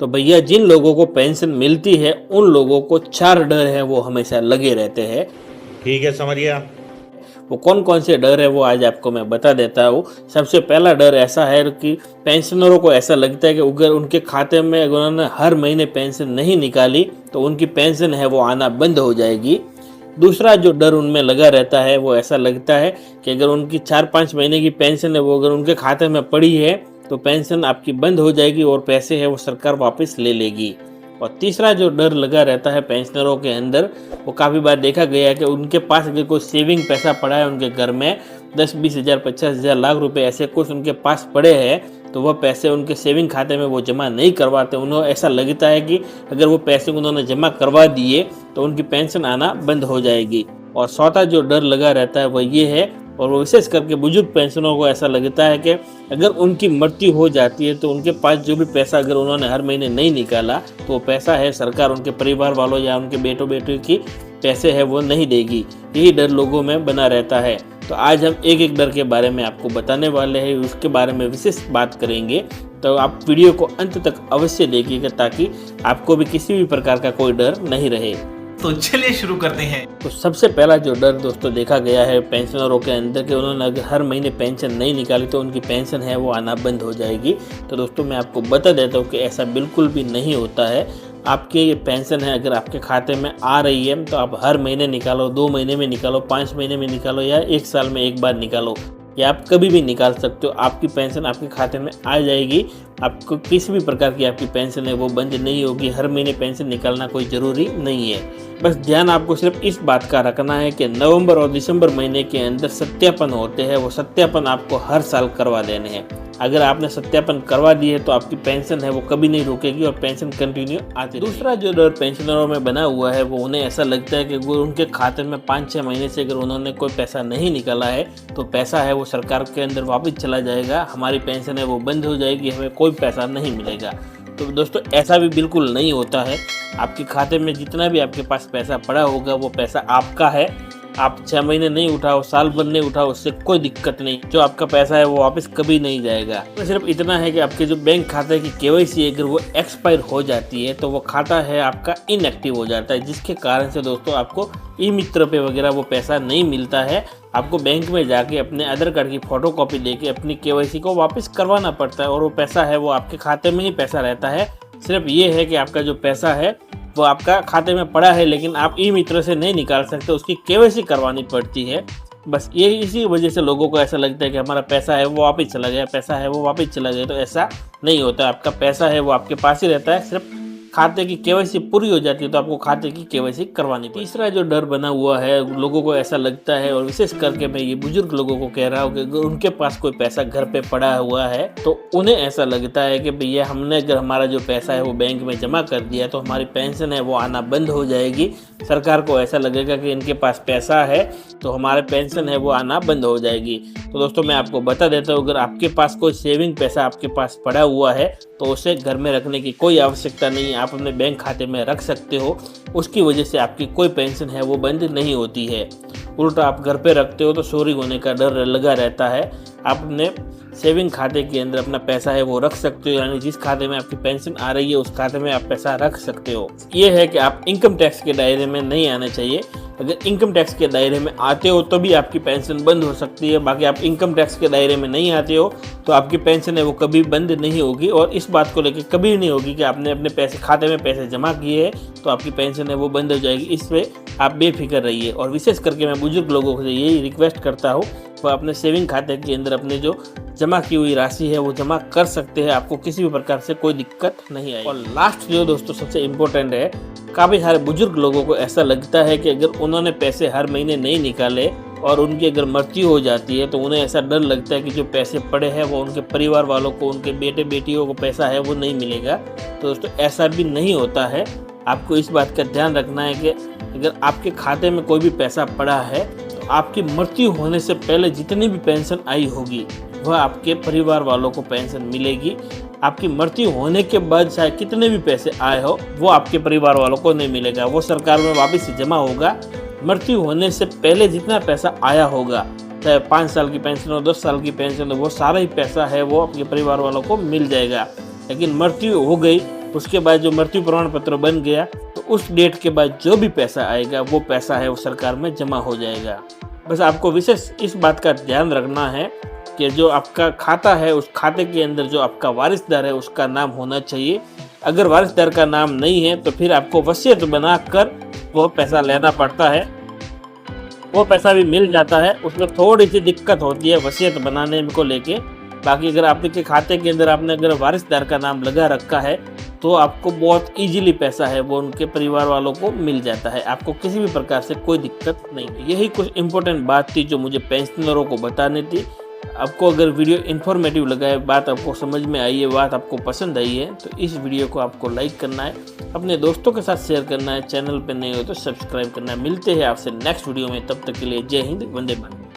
तो भैया जिन लोगों को पेंशन मिलती है उन लोगों को 4 डर है वो हमेशा लगे रहते हैं। ठीक है, समझ गया। वो कौन कौन से डर है वो आज आपको मैं बता देता हूँ। सबसे पहला डर ऐसा है कि पेंशनरों को ऐसा लगता है कि अगर उनके खाते में अगर उन्होंने हर महीने पेंशन नहीं निकाली तो उनकी पेंशन है वो आना बंद हो जाएगी। दूसरा जो डर उनमें लगा रहता है वो ऐसा लगता है कि अगर उनकी 4-5 महीने की पेंशन है वो अगर उनके खाते में पड़ी है तो पेंशन आपकी बंद हो जाएगी और पैसे है वो सरकार वापस ले लेगी। और तीसरा जो डर लगा रहता है पेंशनरों के अंदर, वो काफ़ी बार देखा गया है कि उनके पास अगर कोई सेविंग पैसा पड़ा है उनके घर में 10-20 हज़ार 50 हज़ार लाख रुपए ऐसे कुछ उनके पास पड़े हैं तो वह पैसे उनके सेविंग खाते में वो जमा नहीं करवाते। उन्हें ऐसा लगता है कि अगर वो पैसे उन्होंने जमा करवा दिए तो उनकी पेंशन आना बंद हो जाएगी। और चौथा जो डर लगा रहता है वह ये है, और वो विशेष करके बुजुर्ग पेंशनरों को ऐसा लगता है कि अगर उनकी मृत्यु हो जाती है तो उनके पास जो भी पैसा अगर उन्होंने हर महीने नहीं निकाला तो वो पैसा है सरकार उनके परिवार वालों या उनके बेटों बेटियों की पैसे है वो नहीं देगी। यही डर लोगों में बना रहता है। तो आज हम एक एक डर के बारे में आपको बताने वाले हैं, उसके बारे में विशेष बात करेंगे। तो आप वीडियो को अंत तक अवश्य देखिएगा ताकि आपको भी किसी भी प्रकार का कोई डर नहीं रहे। तो चलिए शुरू करते हैं। तो सबसे पहला जो डर दोस्तों देखा गया है पेंशनरों के अंदर कि उन्होंने अगर हर महीने पेंशन नहीं निकाली तो उनकी पेंशन है वो आना बंद हो जाएगी। तो दोस्तों मैं आपको बता देता हूँ कि ऐसा बिल्कुल भी नहीं होता है। आपकी ये पेंशन है अगर आपके खाते में आ रही है तो आप हर महीने निकालो, 2 महीने में निकालो, 5 महीने में निकालो या 1 साल में एक बार निकालो, या आप कभी भी निकाल सकते हो। आपकी पेंशन आपके खाते में आ जाएगी। आपको किसी भी प्रकार की आपकी पेंशन है वो बंद नहीं होगी। हर महीने पेंशन निकालना कोई ज़रूरी नहीं है। बस ध्यान आपको सिर्फ इस बात का रखना है कि नवंबर और दिसंबर महीने के अंदर सत्यापन होते हैं, वो सत्यापन आपको हर साल करवा देने हैं। अगर आपने सत्यापन करवा दिए तो आपकी पेंशन है वो कभी नहीं रुकेगी और पेंशन कंटिन्यू आती रहेगी। दूसरा जो डर पेंशनरों में बना हुआ है वो उन्हें ऐसा लगता है कि वो उनके खाते में 5-6 महीने से अगर उन्होंने कोई पैसा नहीं निकाला है तो पैसा है वो सरकार के अंदर वापस चला जाएगा, हमारी पेंशन है वो बंद हो जाएगी, हमें कोई पैसा नहीं मिलेगा। तो दोस्तों ऐसा भी बिल्कुल नहीं होता है। आपके खाते में जितना भी आपके पास पैसा पड़ा होगा वो पैसा आपका है। आप 6 महीने नहीं उठाओ, साल भर नहीं उठाओ, उससे कोई दिक्कत नहीं। जो आपका पैसा है वो वापस कभी नहीं जाएगा। तो सिर्फ इतना है कि आपके जो बैंक खाते की केवाईसी अगर वो एक्सपायर हो जाती है तो वो खाता है आपका इनएक्टिव हो जाता है, जिसके कारण से दोस्तों आपको ई मित्र पे वगैरह वो पैसा नहीं मिलता है। आपको बैंक में जाके अपने आधार कार्ड की फोटोकॉपी देके अपनी केवाईसी को वापस करवाना पड़ता है और वो पैसा है वो आपके खाते में ही पैसा रहता है। सिर्फ ये है कि आपका जो पैसा है वो आपका खाते में पड़ा है लेकिन आप ई मित्र से नहीं निकाल सकते, उसकी केवाईसी करवानी पड़ती है। बस ये इसी वजह से लोगों को ऐसा लगता है कि हमारा पैसा है वो वापस चला गया, पैसा है वो वापस चला गया। तो ऐसा नहीं होता। आपका पैसा है वो आपके पास ही रहता है। सिर्फ खाते की केवाईसी पूरी हो जाती है तो आपको खाते की केवाईसी करवानी पड़ती है। तीसरा जो डर बना हुआ है लोगों को ऐसा लगता है, और विशेष करके मैं ये बुजुर्ग लोगों को कह रहा हूँ कि अगर उनके पास कोई पैसा घर पे पड़ा हुआ है तो उन्हें ऐसा लगता है कि भैया हमने अगर हमारा जो पैसा है वो बैंक में जमा कर दिया तो हमारी पेंशन है वो आना बंद हो जाएगी। सरकार को ऐसा लगेगा कि इनके पास पैसा है तो हमारे पेंशन है वो आना बंद हो जाएगी। तो दोस्तों मैं आपको बता देता हूँ, अगर आपके पास कोई सेविंग पैसा आपके पास पड़ा हुआ है तो उसे घर में रखने की कोई आवश्यकता नहीं है। आप अपने बैंक खाते में रख सकते हो, उसकी वजह से आपकी कोई पेंशन है वो बंद नहीं होती है। उल्टा आप घर पे रखते हो तो चोरी होने का डर लगा रहता है। आप अपने सेविंग खाते के अंदर अपना पैसा है वो रख सकते हो, यानी जिस खाते में आपकी पेंशन आ रही है उस खाते में आप पैसा रख सकते हो। ये है कि आप इनकम टैक्स के दायरे में नहीं आना चाहिए। अगर इनकम टैक्स के दायरे में आते हो तो भी आपकी पेंशन बंद हो सकती है। बाकी आप इनकम टैक्स के दायरे में नहीं आते हो तो आपकी पेंशन है वो कभी बंद नहीं होगी। और इस बात को लेकर कभी नहीं होगी कि आपने अपने पैसे खाते में पैसे जमा किए हैं तो आपकी पेंशन है वो बंद हो जाएगी। इससे आप बेफिक्र रहिए। और विशेष करके मैं बुजुर्ग लोगों से यही रिक्वेस्ट करता हूँ, वो अपने सेविंग खाते के अंदर अपने जो जमा की हुई राशि है वो जमा कर सकते हैं। आपको किसी भी प्रकार से कोई दिक्कत नहीं आएगी। और लास्ट जो दोस्तों सबसे इम्पोर्टेंट है, काफ़ी सारे बुजुर्ग लोगों को ऐसा लगता है कि अगर उन्होंने पैसे हर महीने नहीं निकाले और उनकी अगर मृत्यु हो जाती है तो उन्हें ऐसा डर लगता है कि जो पैसे पड़े हैं वो उनके परिवार वालों को, उनके बेटे बेटियों को पैसा है वो नहीं मिलेगा। तो दोस्तों ऐसा भी नहीं होता है। आपको इस बात का ध्यान रखना है कि अगर आपके खाते में कोई भी पैसा पड़ा है तो आपकी मृत्यु होने से पहले जितनी भी पेंशन आई होगी वह आपके परिवार वालों को पेंशन मिलेगी। आपकी मृत्यु होने के बाद चाहे कितने भी पैसे आए हो वो आपके परिवार वालों को नहीं मिलेगा, वो सरकार में वापस से जमा होगा। मृत्यु होने से पहले जितना पैसा आया होगा, चाहे 5 साल की पेंशन हो, 10 साल की पेंशन हो, वो सारा ही पैसा है वो आपके परिवार वालों को मिल जाएगा। लेकिन मृत्यु हो गई उसके बाद जो मृत्यु प्रमाण पत्र बन गया तो उस डेट के बाद जो भी पैसा आएगा वो पैसा है वो सरकार में जमा हो जाएगा। बस आपको विशेष इस बात का ध्यान रखना है कि जो आपका खाता है उस खाते के अंदर जो आपका वारिसदार है उसका नाम होना चाहिए। अगर वारिसदार का नाम नहीं है तो फिर आपको वसीयत बनाकर वो पैसा लेना पड़ता है। वो पैसा भी मिल जाता है, उसमें थोड़ी सी दिक्कत होती है वसीयत बनाने को लेके। बाकी अगर आपके खाते के अंदर आपने अगर वारिसदार का नाम लगा रखा है तो आपको बहुत इजीली पैसा है वो उनके परिवार वालों को मिल जाता है, आपको किसी भी प्रकार से कोई दिक्कत नहीं। यही कुछ इंपॉर्टेंट बात थी जो मुझे पेंशनरों को बतानी थी। आपको अगर वीडियो इन्फॉर्मेटिव लगा है, बात आपको समझ में आई है, बात आपको पसंद आई है तो इस वीडियो को आपको लाइक करना है, अपने दोस्तों के साथ शेयर करना है, चैनल पर नए हो तो सब्सक्राइब करना है। मिलते हैं आपसे नेक्स्ट वीडियो में, तब तक के लिए जय हिंद, वंदे मातरम।